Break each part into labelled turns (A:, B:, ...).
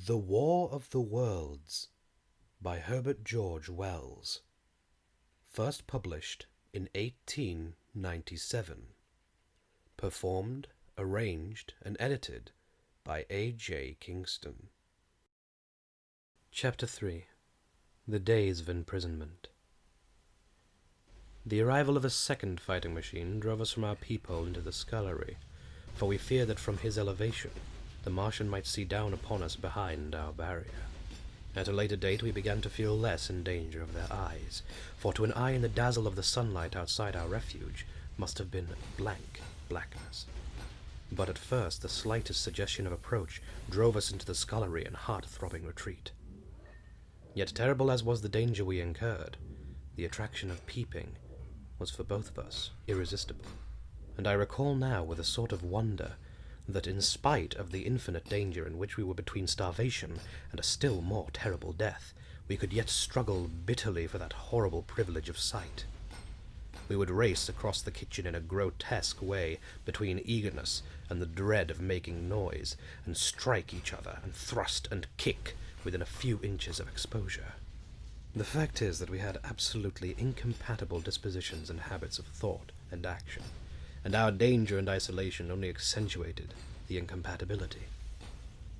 A: The War of the Worlds by Herbert George Wells. First published in 1897. Performed, arranged, and edited by A.J. Kingston. Chapter 3. The Days of Imprisonment. The arrival of a second fighting machine drove us from our peephole into the scullery, for we feared that from his elevation the Martian might see down upon us behind our barrier. At a later date we began to feel less in danger of their eyes, for to an eye in the dazzle of the sunlight outside our refuge must have been blank blackness. But at first the slightest suggestion of approach drove us into the scullery in heart-throbbing retreat. Yet terrible as was the danger we incurred, the attraction of peeping was for both of us irresistible, and I recall now with a sort of wonder that in spite of the infinite danger in which we were between starvation and a still more terrible death, we could yet struggle bitterly for that horrible privilege of sight. We would race across the kitchen in a grotesque way between eagerness and the dread of making noise, and strike each other and thrust and kick within a few inches of exposure. The fact is that we had absolutely incompatible dispositions and habits of thought and action, and our danger and isolation only accentuated the incompatibility.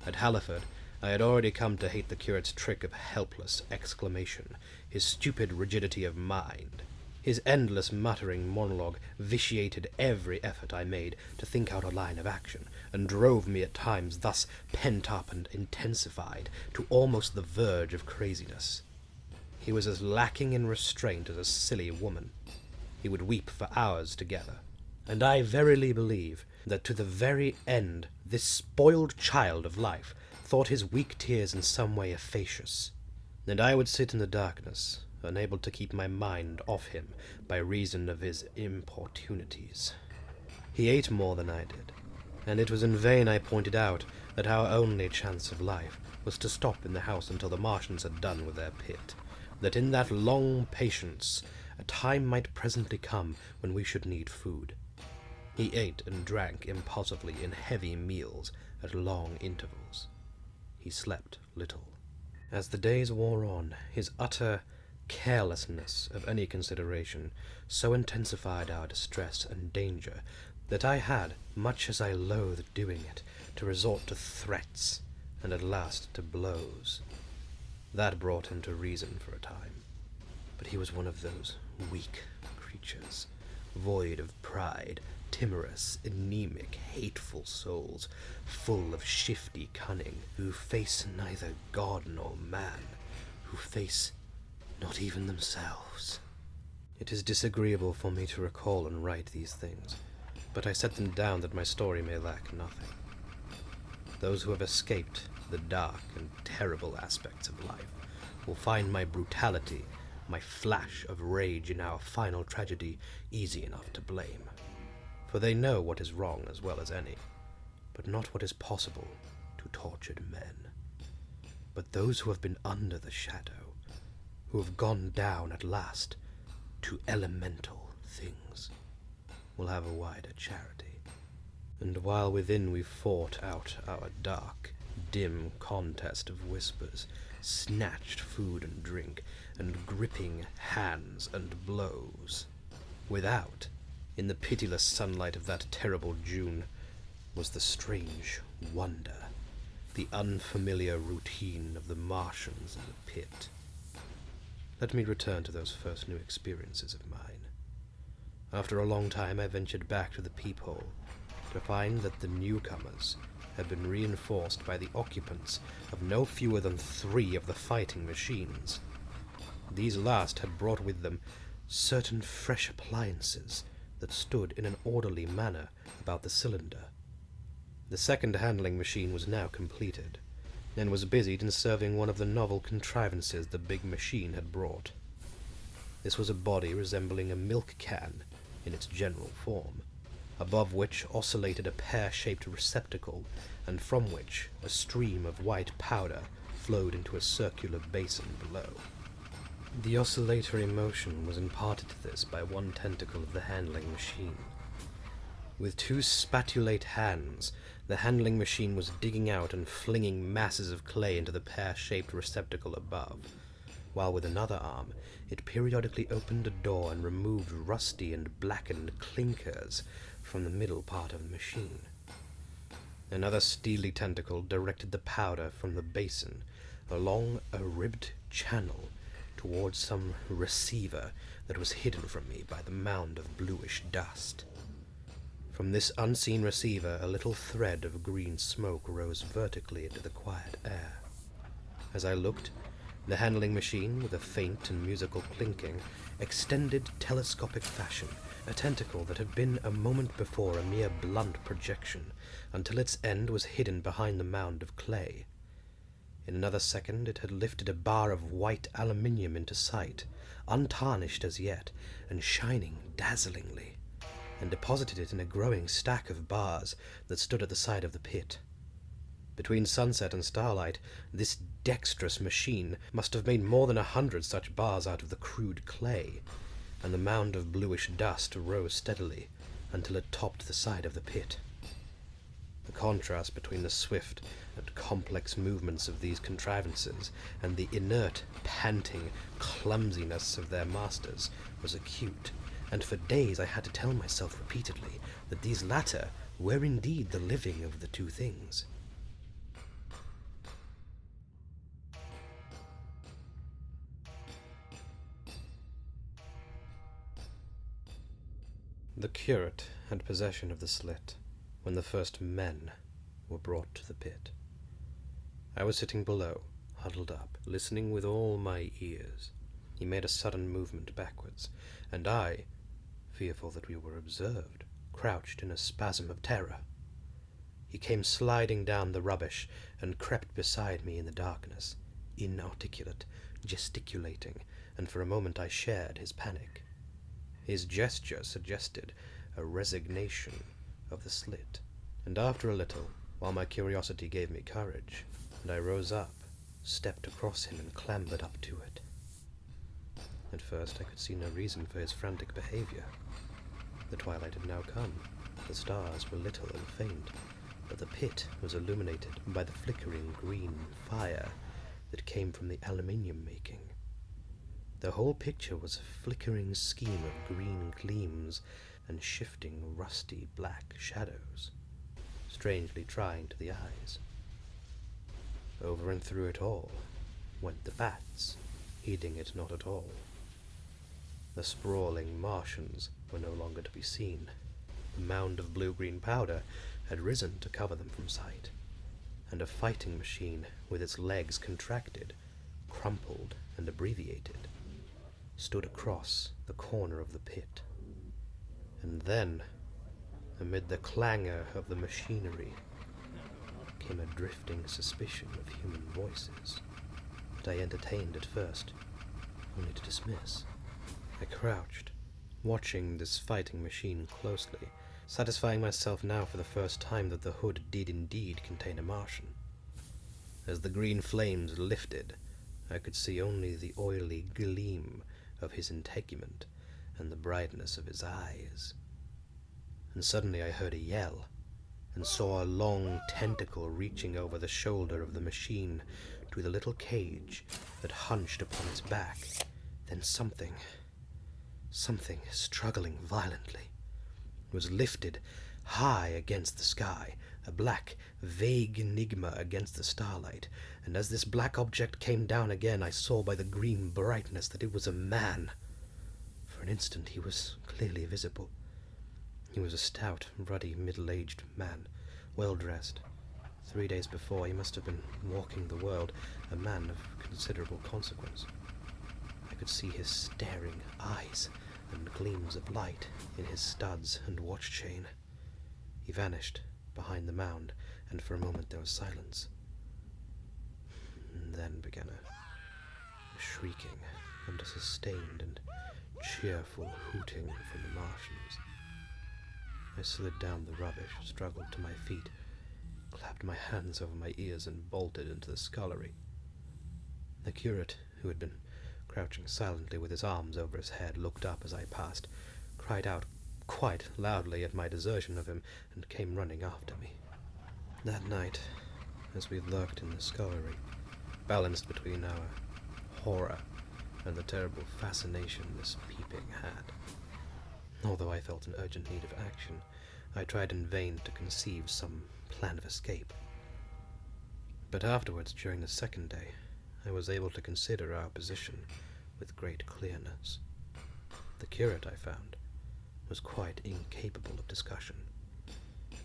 A: At Halliford, I had already come to hate the curate's trick of helpless exclamation, his stupid rigidity of mind. His endless muttering monologue vitiated every effort I made to think out a line of action, and drove me at times thus pent up and intensified to almost the verge of craziness. He was as lacking in restraint as a silly woman. He would weep for hours together, and I verily believe that to the very end this spoiled child of life thought his weak tears in some way efficacious, and I would sit in the darkness, unable to keep my mind off him by reason of his importunities. He ate more than I did, and it was in vain I pointed out that our only chance of life was to stop in the house until the Martians had done with their pit, that in that long patience a time might presently come when we should need food. He ate and drank impulsively in heavy meals at long intervals. He slept little. As the days wore on, his utter carelessness of any consideration so intensified our distress and danger that I had, much as I loathed doing it, to resort to threats, and at last to blows. That brought him to reason for a time, but he was one of those weak creatures, void of pride, timorous, anemic, hateful souls, full of shifty cunning, who face neither God nor man, who face not even themselves. It is disagreeable for me to recall and write these things, but I set them down that my story may lack nothing. Those who have escaped the dark and terrible aspects of life will find my brutality, my flash of rage in our final tragedy, easy enough to blame. For they know what is wrong as well as any, but not what is possible to tortured men. But those who have been under the shadow, who have gone down at last to elemental things, will have a wider charity. And while within we fought out our dark, dim contest of whispers, snatched food and drink, and gripping hands and blows, without, in the pitiless sunlight of that terrible June, was the strange wonder, the unfamiliar routine of the Martians in the pit. Let me return to those first new experiences of mine. After a long time I ventured back to the peephole, to find that the newcomers had been reinforced by the occupants of no fewer than 3 of the fighting machines. These last had brought with them certain fresh appliances that stood in an orderly manner about the cylinder. The second handling machine was now completed, and was busied in serving one of the novel contrivances the big machine had brought. This was a body resembling a milk can in its general form, above which oscillated a pear-shaped receptacle, and from which a stream of white powder flowed into a circular basin below. The oscillatory motion was imparted to this by one tentacle of the handling machine. With two spatulate hands, the handling machine was digging out and flinging masses of clay into the pear-shaped receptacle above, while with another arm it periodically opened a door and removed rusty and blackened clinkers from the middle part of the machine. Another steely tentacle directed the powder from the basin along a ribbed channel towards some receiver that was hidden from me by the mound of bluish dust. From this unseen receiver, a little thread of green smoke rose vertically into the quiet air. As I looked, the handling machine, with a faint and musical clinking, extended telescopic fashion, a tentacle that had been a moment before a mere blunt projection, until its end was hidden behind the mound of clay. In another second it had lifted a bar of white aluminium into sight, untarnished as yet, and shining dazzlingly, and deposited it in a growing stack of bars that stood at the side of the pit. Between sunset and starlight, this dexterous machine must have made more than 100 such bars out of the crude clay, and the mound of bluish dust rose steadily until it topped the side of the pit. The contrast between the swift and complex movements of these contrivances and the inert, panting clumsiness of their masters was acute, and for days I had to tell myself repeatedly that these latter were indeed the living of the two things. The curate had possession of the slit when the first men were brought to the pit. I was sitting below, huddled up, listening with all my ears. He made a sudden movement backwards, and I, fearful that we were observed, crouched in a spasm of terror. He came sliding down the rubbish and crept beside me in the darkness, inarticulate, gesticulating, and for a moment I shared his panic. His gesture suggested a resignation of the slit, and after a little, while my curiosity gave me courage, and I rose up, stepped across him and clambered up to it. At first I could see no reason for his frantic behavior. The twilight had now come. The stars were little and faint, but the pit was illuminated by the flickering green fire that came from the aluminium making. The whole picture was a flickering scheme of green gleams and shifting rusty black shadows, strangely trying to the eyes. Over and through it all went the bats, heeding it not at all. The sprawling Martians were no longer to be seen. The mound of blue-green powder had risen to cover them from sight, and a fighting machine with its legs contracted, crumpled, and abbreviated, stood across the corner of the pit. And then, amid the clangor of the machinery, came a drifting suspicion of human voices that I entertained at first, only to dismiss. I crouched, watching this fighting machine closely, satisfying myself now for the first time that the hood did indeed contain a Martian. As the green flames lifted, I could see only the oily gleam of his integument and the brightness of his eyes. And suddenly I heard a yell, and saw a long tentacle reaching over the shoulder of the machine to the little cage that hunched upon its back. Then something struggling violently, was lifted high against the sky, a black, vague enigma against the starlight, and as this black object came down again, I saw by the green brightness that it was a man. For an instant he was clearly visible. He was a stout, ruddy, middle-aged man, well-dressed. 3 days before he must have been walking the world, a man of considerable consequence. I could see his staring eyes and gleams of light in his studs and watch chain. He vanished behind the mound, and for a moment there was silence. And then began a shrieking and a sustained and cheerful hooting from the Martians. I slid down the rubbish, struggled to my feet, clapped my hands over my ears, and bolted into the scullery. The curate, who had been crouching silently with his arms over his head, looked up as I passed, cried out quite loudly at my desertion of him and came running after me. That night, as we lurked in the scullery, balanced between our horror and the terrible fascination this peeping had, although I felt an urgent need of action, I tried in vain to conceive some plan of escape. But afterwards, during the second day, I was able to consider our position with great clearness. The curate, I found, was quite incapable of discussion.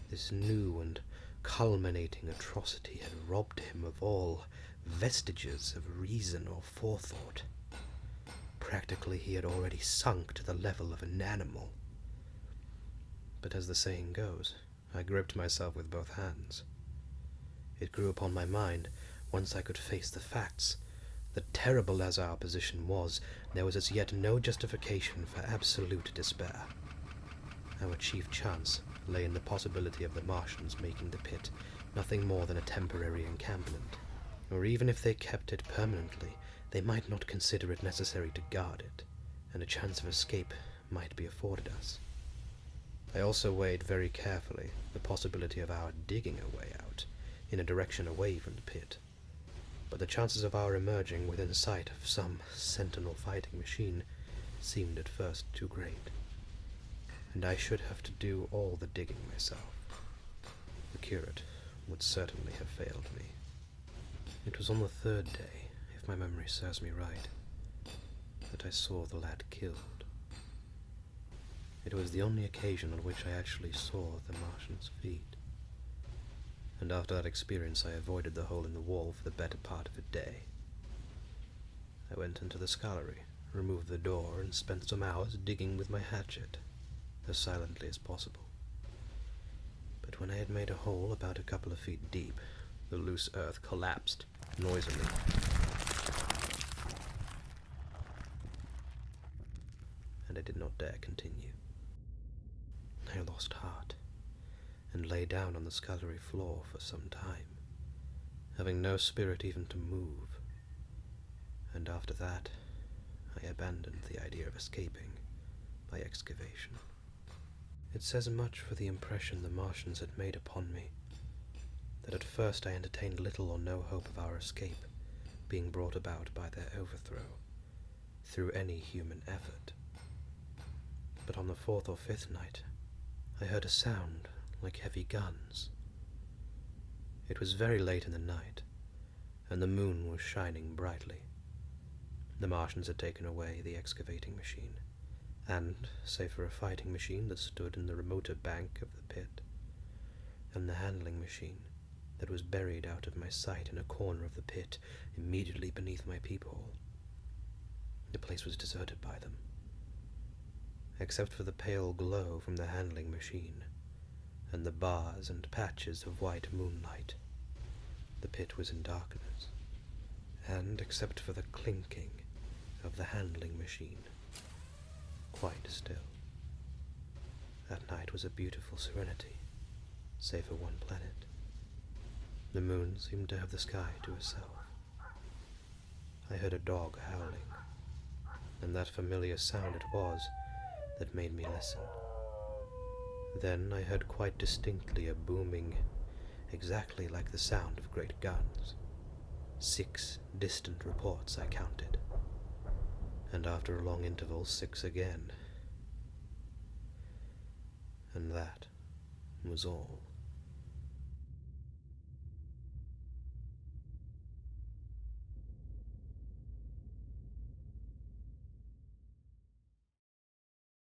A: This new and culminating atrocity had robbed him of all vestiges of reason or forethought. Practically, he had already sunk to the level of an animal. But as the saying goes, I gripped myself with both hands. It grew upon my mind, once I could face the facts, that terrible as our position was, there was as yet no justification for absolute despair. Our chief chance lay in the possibility of the Martians making the pit nothing more than a temporary encampment, or even if they kept it permanently, they might not consider it necessary to guard it, and a chance of escape might be afforded us. I also weighed very carefully the possibility of our digging a way out, in a direction away from the pit, but the chances of our emerging within sight of some sentinel fighting machine seemed at first too great, and I should have to do all the digging myself. The curate would certainly have failed me. It was on the third day, if my memory serves me right, that I saw the lad killed. It was the only occasion on which I actually saw the Martian's feet, and after that experience I avoided the hole in the wall for the better part of a day. I went into the scullery, removed the door, and spent some hours digging with my hatchet, as silently as possible. But when I had made a hole about a couple of feet deep, the loose earth collapsed noisily, and I did not dare continue. I lost heart, and lay down on the scullery floor for some time, having no spirit even to move, and after that I abandoned the idea of escaping by excavation. It says much for the impression the Martians had made upon me, that at first I entertained little or no hope of our escape being brought about by their overthrow, through any human effort. But on the fourth or fifth night, I heard a sound like heavy guns. It was very late in the night, and the moon was shining brightly. The Martians had taken away the excavating machine, and, save for a fighting machine that stood in the remoter bank of the pit, and the handling machine that was buried out of my sight in a corner of the pit immediately beneath my peephole, the place was deserted by them. Except for the pale glow from the handling machine, and the bars and patches of white moonlight, the pit was in darkness, and, except for the clinking of the handling machine, quite still. That night was a beautiful serenity, save for one planet. The moon seemed to have the sky to herself. I heard a dog howling, and that familiar sound it was that made me listen. Then I heard quite distinctly a booming, exactly like the sound of great guns. 6 distant reports I counted, and after a long interval 6 again. And that was all.